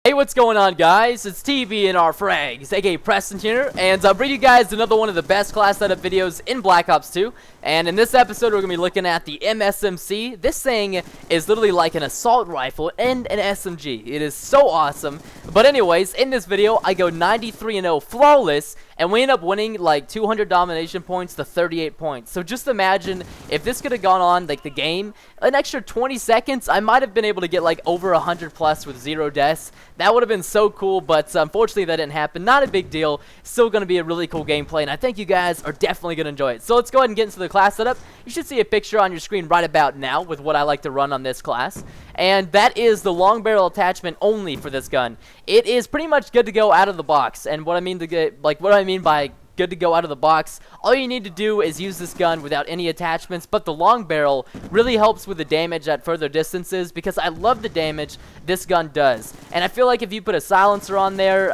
Hey, what's going on, guys? It's TBNRFrags, aka Preston here, and I'll bring you guys another one of the best class setup videos in Black Ops 2. And in this episode, we're going to be looking at the MSMC. This thing is literally like an assault rifle and an SMG. It is so awesome. But anyways, in this video, I go 93-0 flawless, and we end up winning like 200 domination points to 38 points. So just imagine if this could have gone on like the game an extra 20 seconds, I might have been able to get like over 100 plus with 0 deaths. That would have been so cool, but unfortunately that didn't happen. Not a big deal. Still going to be a really cool gameplay, and I think you guys are definitely going to enjoy it. So let's go ahead and get into the class setup. You should see a picture on your screen right about now with what I like to run on this class. And that is the long barrel attachment only for this gun. It is pretty much good to go out of the box. And what I mean by good to go out of the box, all you need to do is use this gun without any attachments, but the long barrel really helps with the damage at further distances because I love the damage this gun does. And I feel like if you put a silencer on there,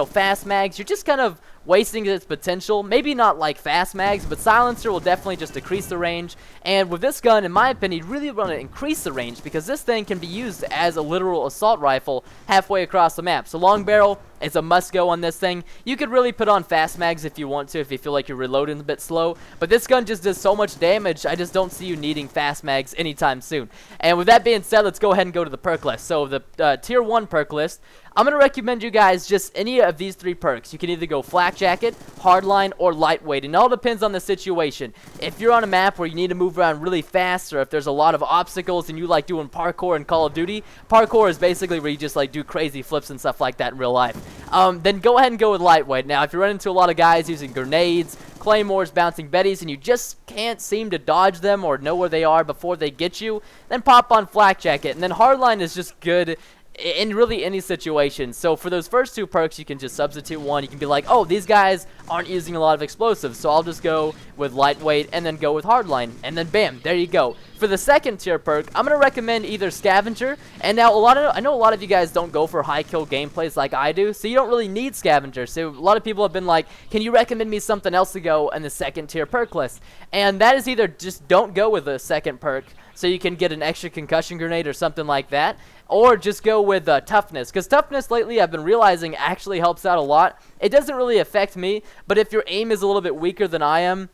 fast mags, you're just kind of wasting its potential. Maybe not like fast mags, but silencer will definitely just decrease the range. And with this gun, in my opinion, you really want to increase the range because this thing can be used as a literal assault rifle halfway across the map. So long barrel is a must-go on this thing. You could really put on fast mags if you want to, if you feel like you're reloading a bit slow. But this gun just does so much damage, I just don't see you needing fast mags anytime soon. And with that being said, let's go ahead and go to the perk list. So the tier 1 perk list, I'm going to recommend you guys just any of these 3 perks. You can either go flak jacket, hardline, or lightweight. And it all depends on the situation. If you're on a map where you need to move around really fast, or if there's a lot of obstacles and you like doing parkour in Call of Duty, parkour is basically where you just like do crazy flips and stuff like that in real life. Then go ahead and go with lightweight. Now, if you run into a lot of guys using grenades, claymores, bouncing betties, and you just can't seem to dodge them or know where they are before they get you, then pop on flak jacket. And then hardline is just good in really any situation. So for those first 2 perks, you can just substitute one. You can be like, oh, these guys aren't using a lot of explosives, so I'll just go with lightweight and then go with hardline, and then bam, there you go. For the second tier perk, I'm going to recommend either Scavenger, and now I know a lot of you guys don't go for high kill gameplays like I do, so you don't really need Scavenger. So a lot of people have been like, can you recommend me something else to go in the second tier perk list? And that is either just don't go with the second perk, so you can get an extra concussion grenade or something like that, or just go with toughness, because toughness lately I've been realizing actually helps out a lot. It doesn't really affect me, but if your aim is a little bit weaker than I am,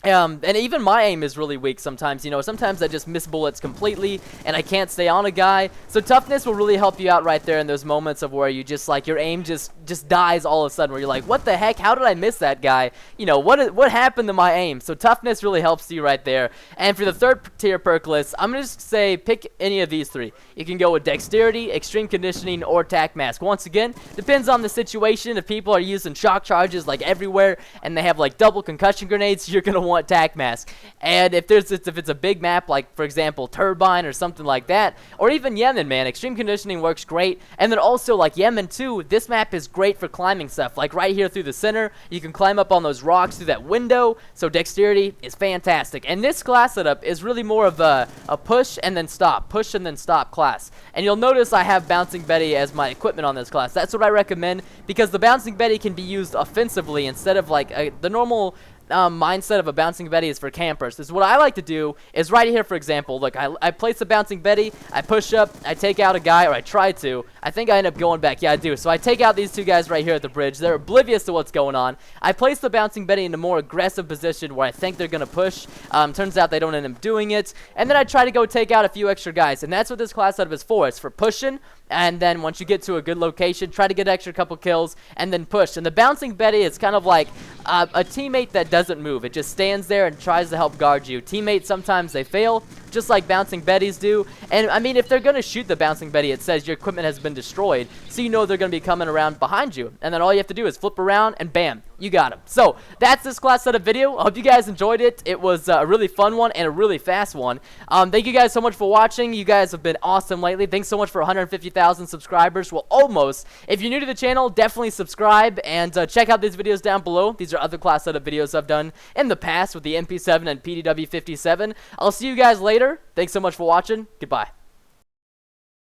and even my aim is really weak sometimes, sometimes I just miss bullets completely and I can't stay on a guy. So toughness will really help you out right there in those moments of where you just like your aim just dies all of a sudden, where you're like, what the heck, how did I miss that guy? What happened to my aim? So toughness really helps you right there. And for the third tier perk list, I'm going to just say pick any of these 3. You can go with dexterity, extreme conditioning, or tac mask. Once again, depends on the situation. If people are using shock charges like everywhere and they have like double concussion grenades, you're going to want tac mask. And if it's a big map like, for example, Turbine or something like that, or even Yemen, man, extreme conditioning works great. And then also like Yemen too, this map is great for climbing stuff. Like right here through the center, you can climb up on those rocks through that window, so dexterity is fantastic. And this class setup is really more of a push and then stop class. And you'll notice I have Bouncing Betty as my equipment on this class. That's what I recommend, because the Bouncing Betty can be used offensively instead of like the normal mindset of a Bouncing Betty is for campers. This is what I like to do is right here, for example, look, I place a Bouncing Betty, I push up, I take out a guy, or I try to. I think I end up going back. Yeah, I do. So I take out these 2 guys right here at the bridge. They're oblivious to what's going on. I place the Bouncing Betty in a more aggressive position where I think they're going to push. Turns out they don't end up doing it. And then I try to go take out a few extra guys. And that's what this class setup is for. It's for pushing. And then once you get to a good location, try to get an extra couple kills and then push. And the Bouncing Betty is kind of like a teammate that doesn't move. It just stands there and tries to help guard you. Teammates, sometimes they fail, just like Bouncing Betties do. And I mean, if they're going to shoot the Bouncing Betty, it says your equipment has been destroyed, so you know they're going to be coming around behind you. And then all you have to do is flip around and bam, you got them. So that's this class setup video. I hope you guys enjoyed it. It was a really fun one and a really fast one. Thank you guys so much for watching. You guys have been awesome lately. Thanks so much for 150,000 subscribers. Well, almost. If you're new to the channel, definitely subscribe and check out these videos down below. These are other class setup videos I've done in the past with the MP7 and PDW-57. I'll see you guys later. Thanks so much for watching. Goodbye.